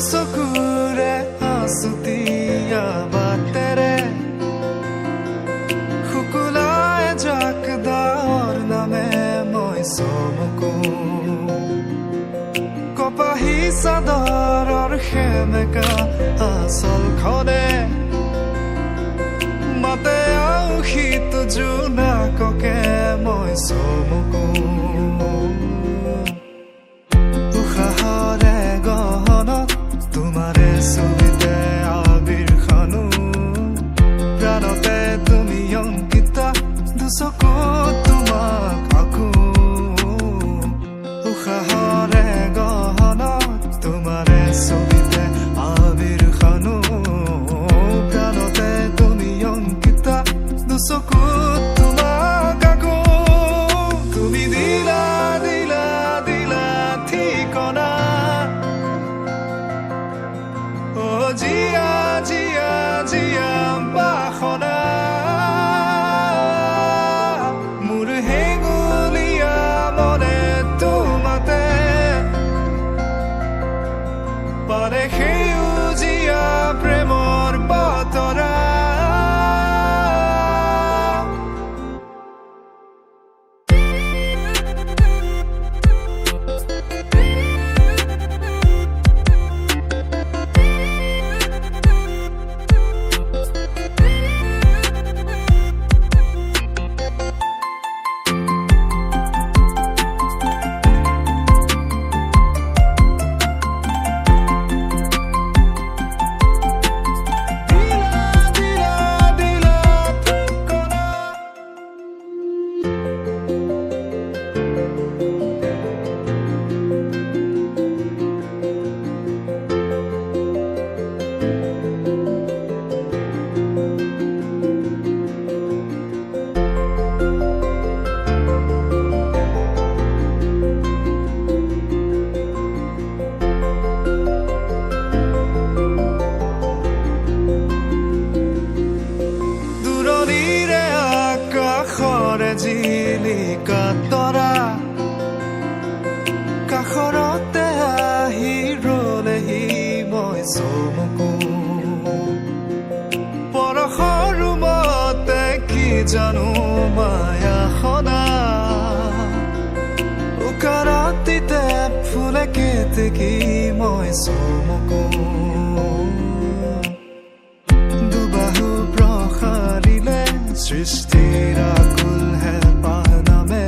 চকুৰে আছুতীয়া বাটেৰে শুকুলাই জাকদাৰ নামে মই চমকো কপাহী চাদৰৰ সেমেকা আচলখনে মাতে আউসীত জোনাককে মই চমকো উশাহৰে গহনত তোমাৰে ছবিতে আবিৰ খানো প্ৰাণতে তুমি অংকিতা দুচকুত তোমাক আকো উশাহৰে গহনত তোমাৰে ছবিতে আবিৰ খানো প্ৰাণতে তুমি অংকিতা দুচকুত তোমাক আকো তুমি দিলা দিলা দিলা ঠিকনা জিয়া জিয়া জিয়া বাসনা মোৰ হেঙুলীয়া মনে তোমাতে পাৰে সেউজীয়া প্ৰেমৰ বতৰা জিলিকা তৰা কাষৰতে আহি ৰলেহি মই চমকো পৰশৰ ৰুমতে কি জানো মায়া সদা উকাৰাতিতে ফুলে কেতেকী মই চমকো দুবাহু প্ৰসাৰিলে সৃষ্টিৰ আকুল হেঁপাহ নামে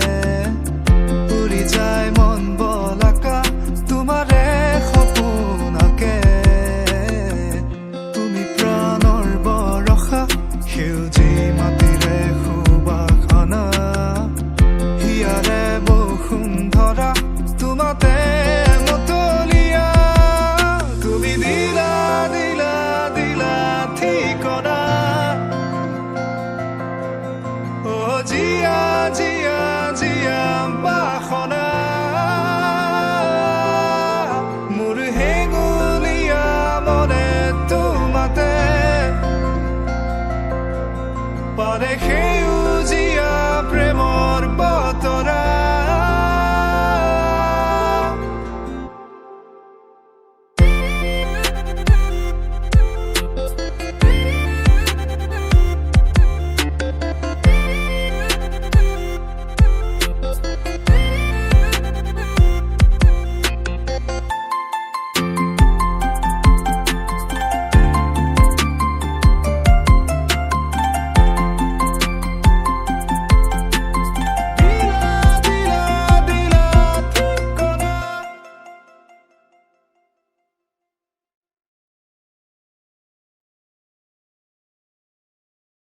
উৰি যায় মন বলাকা তোমাৰে সপোনকে তুমি প্ৰাণৰ বৰষা সেউজী মাটিৰে সুবাসনা হিয়াৰে বসুন্ধৰা তোমাতে মতলীয়া তুমি দিলা দিলা দিলা ঠিকনা জিয়া জিয়া জিয়া বাসনা মোৰ হেঙুলীয়া মনে তোমাতে পাৰে